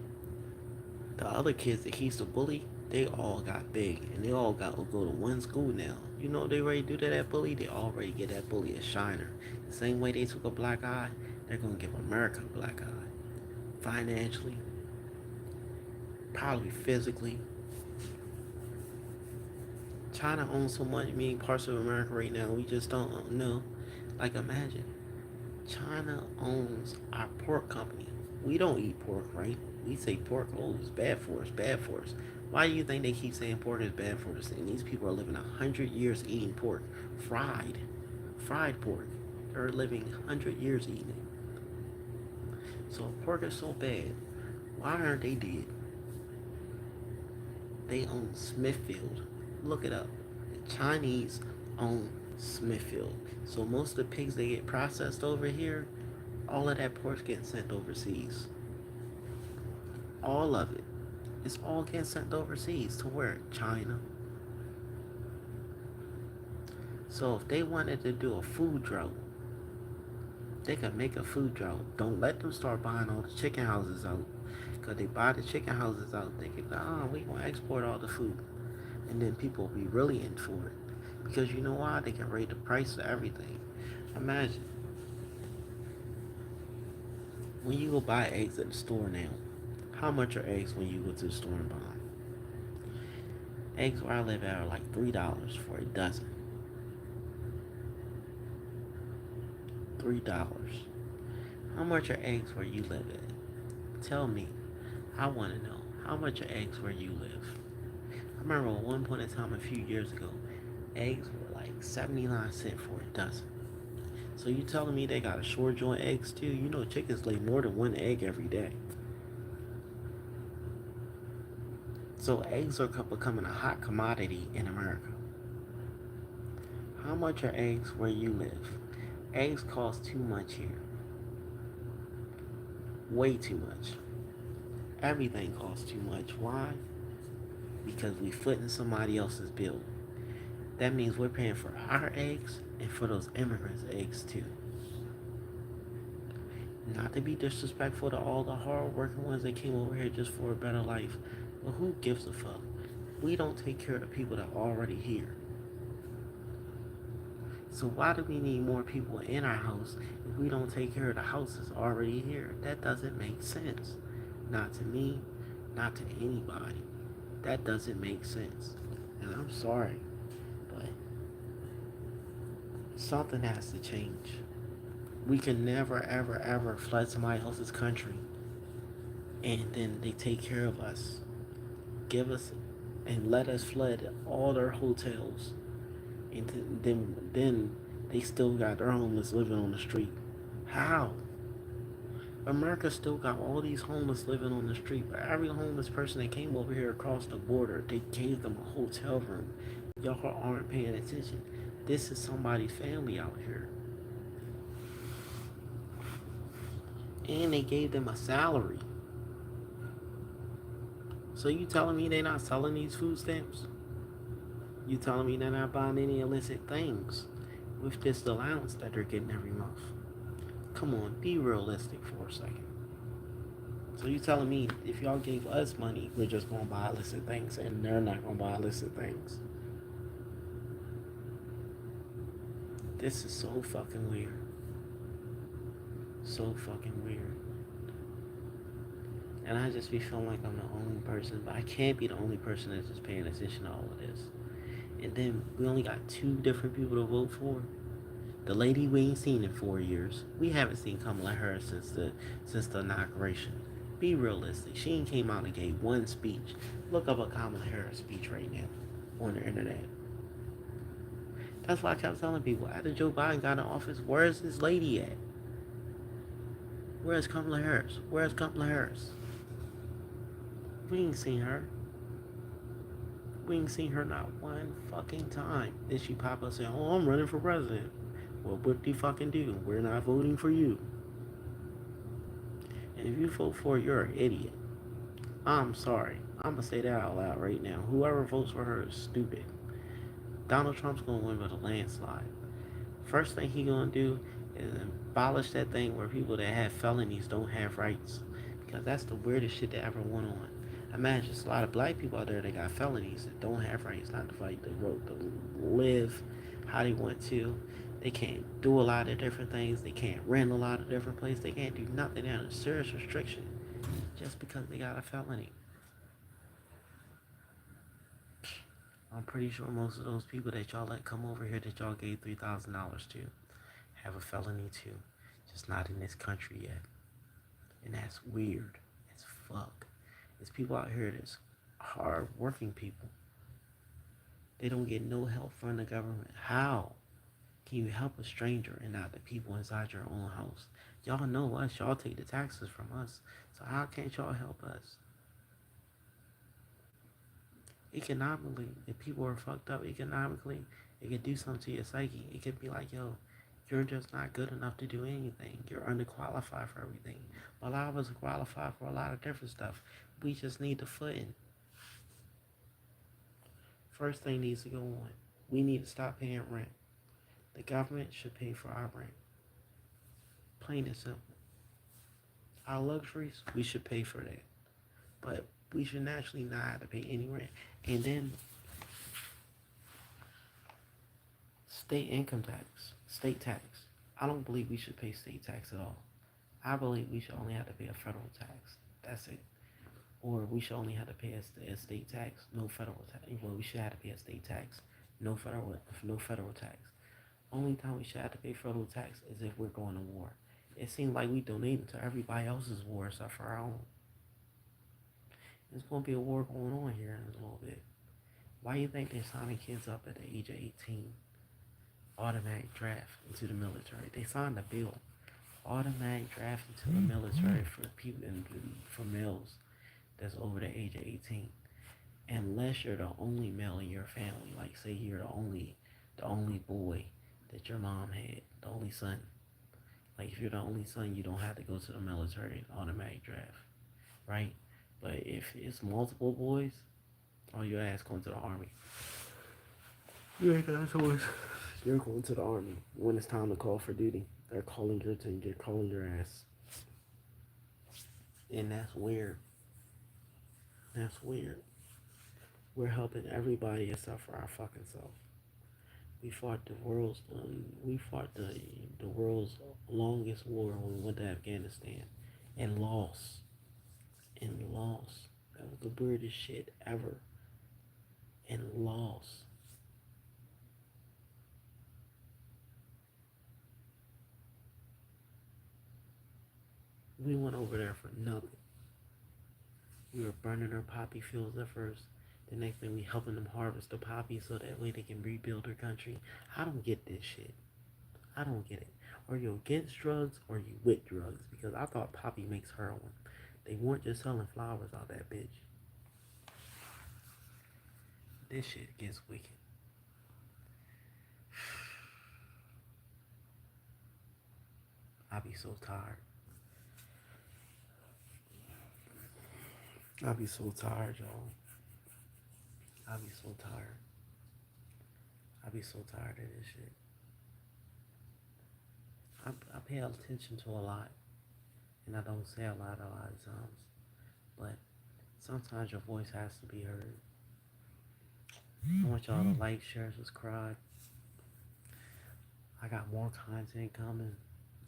the other kids that he used to bully, they all got big. And they all got to go to one school now. You know they ready to do that bully? They already get that bully a shiner. The same way they took a black eye, they're going to give America a black eye. Financially, probably physically. China owns so much parts of America right now, we just don't know. Like imagine, China owns our pork company. We don't eat pork, right? We say pork, oh, it's bad for us, bad for us. Why do you think they keep saying pork is bad for us? And these people are living 100 years eating pork, fried pork. They're living 100 years eating it. So if pork is so bad, why aren't they dead? They own Smithfield. Look it up. The Chinese own Smithfield. So most of the pigs that get processed over here, all of that pork's getting sent overseas. All of it. It's all getting sent overseas. To where? China. So if they wanted to do a food drought, they could make a food drought. Don't let them start buying all the chicken houses out. Because they buy the chicken houses out thinking, we going to export all the food. And then people will be really in for it. Because you know why? They can rate the price of everything. Imagine when you go buy eggs at the store now. How much are eggs when you go to the store and buy them? Eggs where I live at are like $3 for a dozen. $3. How much are eggs where you live at? Tell me. I want to know. How much are eggs where you live? I remember at one point in time a few years ago, eggs were like 79 cents for a dozen. So you telling me they got a shortage on eggs too? You know chickens lay more than one egg every day. So eggs are becoming a hot commodity in America. How much are eggs where you live? Eggs cost too much here. Way too much. Everything costs too much. Why? Because we footing somebody else's bill. That means we're paying for our eggs and for those immigrants' eggs too. Not to be disrespectful to all the hard working ones that came over here just for a better life, but who gives a fuck? We don't take care of the people that are already here. So why do we need more people in our house if we don't take care of the house that's already here? That doesn't make sense. Not to me, not to anybody. That doesn't make sense. And I'm sorry, but something has to change. We can never, ever, ever flood somebody else's country and then they take care of us. Give us and let us flood all their hotels. And then they still got their homeless living on the street. How? America still got all these homeless living on the street, but every homeless person that came over here across the border, they gave them a hotel room. Y'all aren't paying attention. This is somebody's family out here. And they gave them a salary. So you telling me they're not selling these food stamps? You telling me they're not buying any illicit things with this allowance that they're getting every month? Come on, be realistic for a second. So you telling me if y'all gave us money, we're just gonna buy illicit things and they're not gonna buy illicit things? This is so fucking weird. So fucking weird. And I just be feeling like I'm the only person, but I can't be the only person that's just paying attention to all of this. And then we only got two different people to vote for. The lady we ain't seen in 4 years. We haven't seen Kamala Harris since the inauguration. Be realistic. She ain't came out and gave one speech. Look up a Kamala Harris speech right now on the internet. That's why I kept telling people after Joe Biden got in office, where's this lady at? Where's Kamala Harris? Where's Kamala Harris? We ain't seen her. We ain't seen her not one fucking time. Then she pop up saying, "Oh, I'm running for president." Well, what do you fucking do? We're not voting for you. And if you vote for her, you're an idiot. I'm sorry. I'm gonna say that out loud right now. Whoever votes for her is stupid. Donald Trump's gonna win with a landslide. First thing he gonna do is abolish that thing where people that have felonies don't have rights. Because that's the weirdest shit that ever went on. Imagine there's a lot of black people out there that got felonies that don't have rights not to fight, to live how they want to. They can't do a lot of different things. They can't rent a lot of different places. They can't do nothing. They're under serious restriction just because they got a felony. I'm pretty sure most of those people that y'all let come over here that y'all gave $3,000 to have a felony too. Just not in this country yet. And that's weird as fuck. There's people out here that's hard working people. They don't get no help from the government. How can you help a stranger and not the people inside your own house? Y'all know us. Y'all take the taxes from us. So how can't y'all help us? Economically, if people are fucked up economically, it can do something to your psyche. It could be like, yo, you're just not good enough to do anything. You're underqualified for everything. A lot of us are qualified for a lot of different stuff. We just need the footing. First thing needs to go on. We need to stop paying rent. The government should pay for our rent. Plain and simple. Our luxuries, we should pay for that. But we should naturally not have to pay any rent. And then State income tax, state tax. I don't believe we should pay state tax at all. I believe we should only have to pay a federal tax. That's it. Or we should only have to pay a state tax, no federal tax. Well, we should have to pay a state tax, no federal tax. Only time we should have to pay federal tax is if we're going to war. It seems like we donate to everybody else's war except for our own. There's going to be a war going on here in a little bit. Why do you think they're signing kids up at the age of 18? Automatic draft into the military. They signed a bill. Automatic draft into the military for people and for males that's over the age of 18. Unless you're the only male in your family, like say you're the only boy that your mom had, the only son. Like if you're the only son, you don't have to go to the military automatic draft, right? But if it's multiple boys, all your ass going to the army. You ain't got choice. You're going to the army when it's time to call for duty. They're calling your team. They're calling your ass, and that's weird. That's weird. We're helping everybody except for our fucking self. We fought the world's longest war when we went to Afghanistan, and lost, and lost. That was the weirdest shit ever, and lost. We went over there for nothing. We were burning our poppy fields at first. The next thing we helping them harvest the poppy so that way they can rebuild their country. I don't get this shit. I don't get it. Or you against drugs or you with drugs. Because I thought poppy makes heroin. They weren't just selling flowers out that bitch. This shit gets wicked. I be so tired. I be so tired, y'all. I be so tired. I be so tired of this shit. I pay attention to a lot, and I don't say a lot of times, but sometimes your voice has to be heard. I want y'all to like, share, subscribe. I got more content coming.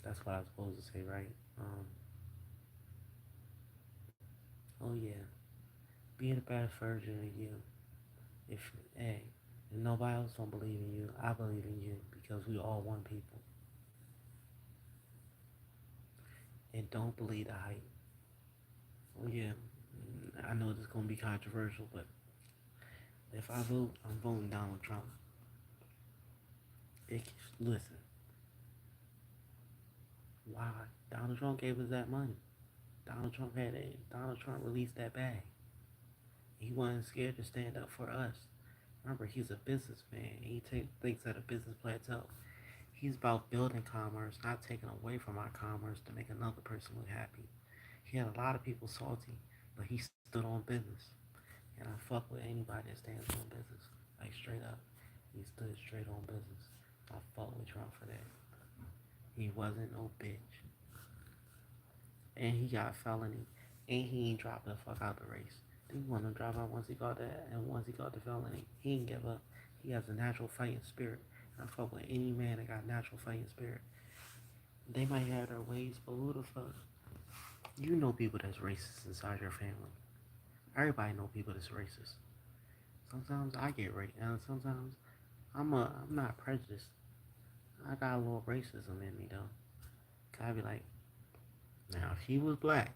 That's what I was supposed to say, right? Oh yeah, be the best version of you. If hey, if nobody else don't believe in you, I believe in you because we all one people. And don't believe the hype. Oh yeah, I know this is gonna be controversial, but if I vote, I'm voting Donald Trump. It, listen, why? Donald Trump gave us that money. Donald Trump released that bag. He wasn't scared to stand up for us. Remember, he's a businessman. Thinks at a business plateau. He's about building commerce, not taking away from our commerce to make another person look happy. He had a lot of people salty, but he stood on business. And I fuck with anybody that stands on business. Like straight up. He stood straight on business. I fuck with Trump for that. He wasn't no bitch. And he got a felony. And he ain't dropped the fuck out the race. He wanted to drop out once he got that, and once he got the felony, he didn't give up. He has a natural fighting spirit. And I fuck with any man that got natural fighting spirit. They might have their ways, but who the fuck? You know people that's racist inside your family. Everybody know people that's racist. Sometimes I get raped, and sometimes I'm not prejudiced. I got a little racism in me though. I be like, now if he was black,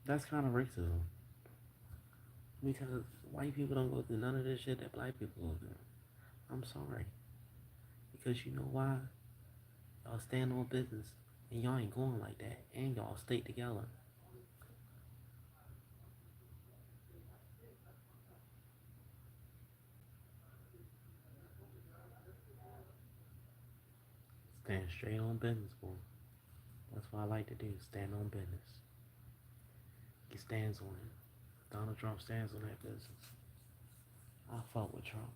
that's kind of racism. Because white people don't go through none of this shit that black people go through. I'm sorry. Because you know why? Y'all stand on business and y'all ain't going like that. And y'all stay together. Stand straight on business, boy. That's what I like to do. Stand on business. He stands on it. Donald Trump stands on that business. I fought with Trump.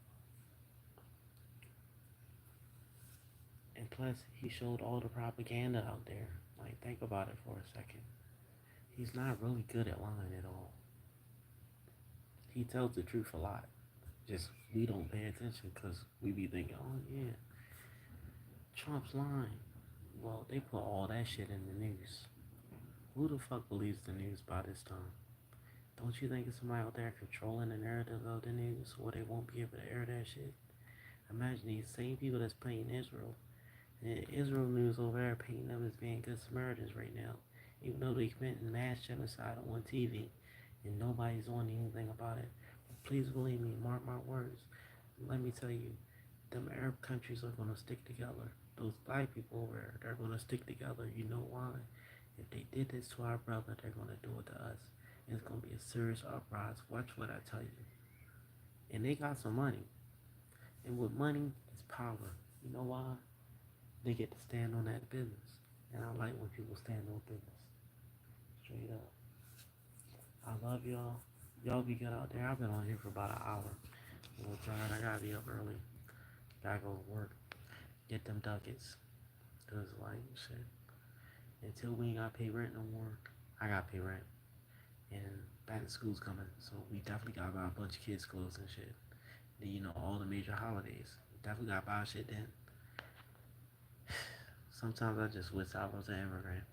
And plus, he showed all the propaganda out there. Like, think about it for a second. He's not really good at lying at all. He tells the truth a lot. Just we don't pay attention because we be thinking, oh yeah, Trump's lying. Well, they put all that shit in the news. Who the fuck believes the news by this time? Don't you think it's somebody out there controlling the narrative of the news where they won't be able to air that shit? Imagine these same people that's playing Israel. And Israel news over there painting them as being good Samaritans right now. Even though they committing mass genocide on TV and nobody's doing anything about it. But please believe me, mark my words. Let me tell you, them Arab countries are gonna stick together. Those black people over there, they're gonna stick together. You know why? If they did this to our brother, they're gonna do it to us. And it's gonna be a serious uprising. Watch what I tell you. And they got some money. And with money is power. You know why? They get to stand on that business. And I like when people stand on business. Straight up. I love y'all. Y'all be good out there. I've been on here for about an hour. I'm a little tired. I gotta be up early. Gotta go to work. Get them ducats. Cause like shit. Until we ain't gotta pay rent no more, I gotta pay rent. And back to school's coming. So we definitely gotta buy a bunch of kids' clothes and shit. Then you know all the major holidays. Definitely gotta buy shit then. Sometimes I just wish I was an immigrant.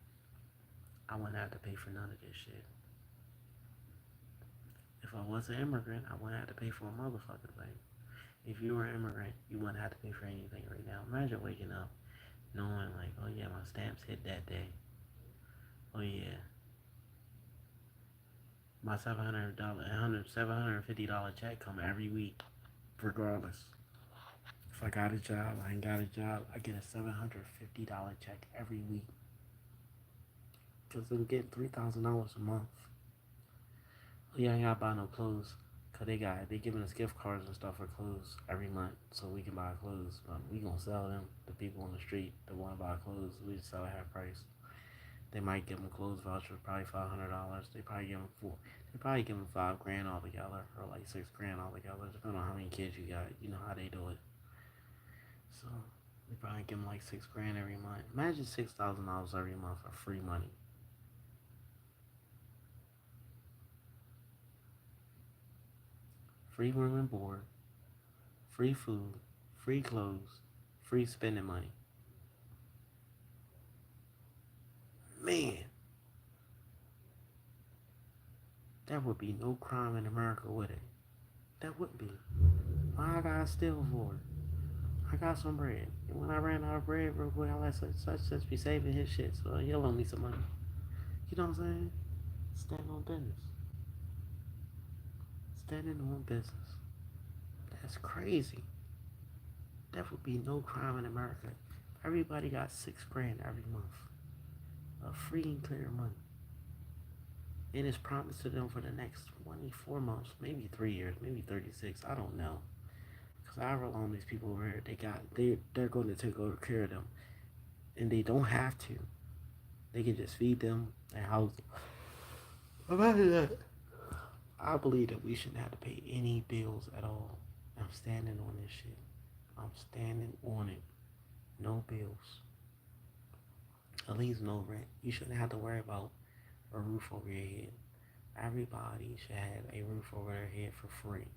I wouldn't have to pay for none of this shit. If I was an immigrant, I wouldn't have to pay for a motherfucking thing. If you were an immigrant, you wouldn't have to pay for anything right now. Imagine waking up knowing like, oh yeah, my stamps hit that day. Oh yeah, my $750 check come every week, regardless. If I got a job, I ain't got a job, I get a $750 check every week. Cause I'm getting $3,000 a month. Oh yeah, I ain't gotta buy no clothes. Cause they giving us gift cards and stuff for clothes every month, so we can buy clothes. But we gonna sell them to people on the street that want to buy clothes. We just sell at half price. They might give them clothes voucher, probably $500. They probably give them four. They probably give them $5 grand altogether, or like $6 grand altogether, depending on how many kids you got. You know how they do it. So they probably give them like $6 grand every month. Imagine $6,000 every month for free money. Free room and board, free food, free clothes, free spending money. Man, there would be no crime in America, would it? That would be. Why I gotta steal for it? I got some bread. And when I ran out of bread real quick, I let such be saving his shit, so he'll owe me some money. You know what I'm saying? Stand on business. Standing on business. That's crazy. There would be no crime in America. Everybody got $6 grand every month of free and clear money. And it's promised to them for the next 24 months, maybe 3 years, maybe 36. I don't know. Because however long these people were here, they're going to take over care of them. And they don't have to. They can just feed them and house them. Imagine that. I believe that we shouldn't have to pay any bills at all. I'm standing on this shit. I'm standing on it. No bills. At least no rent. You shouldn't have to worry about a roof over your head. Everybody should have a roof over their head for free.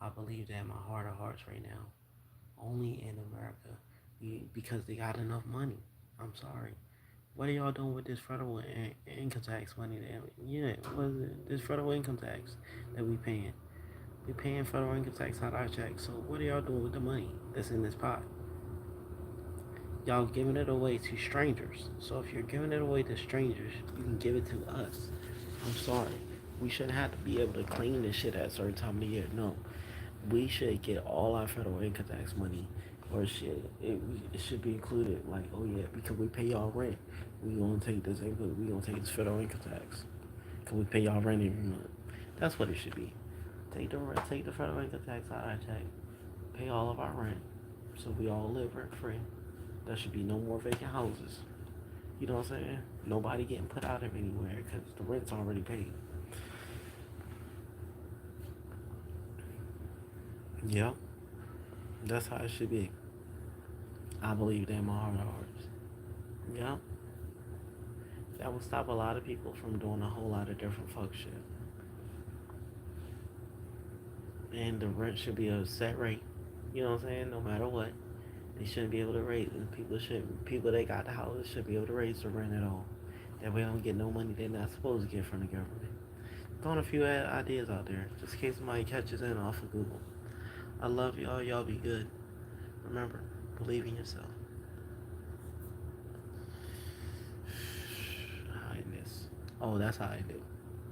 I believe that in my heart of hearts right now. Only in America. Because they got enough money. I'm sorry. What are y'all doing with this federal income tax money? Yeah, what is it? This federal income tax that we paying. We paying federal income tax out of our checks. So what are y'all doing with the money that's in this pot? Y'all giving it away to strangers. So if you're giving it away to strangers, you can give it to us. I'm sorry. We shouldn't have to be able to claim this shit at a certain time of the year. No. We should get all our federal income tax money or shit. It should be included. Like, oh yeah, because we pay y'all rent. We gonna take this income. We gonna take this federal income tax. Cause we pay y'all rent every month. That's what it should be. Take the federal income tax out of our check. Pay all of our rent. So we all live rent free. There should be no more vacant houses. You know what I'm saying? Nobody getting put out of anywhere because the rent's already paid. Yep, that's how it should be. I believe that in my heart of hearts. Yep, that will stop a lot of people from doing a whole lot of different fuck shit. and the rent should be a set rate. You know what I'm saying? No matter what, they shouldn't be able to raise. And people that got the houses should be able to raise the rent at all. That way, they don't get no money they're not supposed to get from the government. Throwing a few ideas out there, just in case somebody catches in off of Google. I love y'all. Y'all be good. Remember, believe in yourself. I miss. Oh, that's how I do.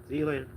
See you later.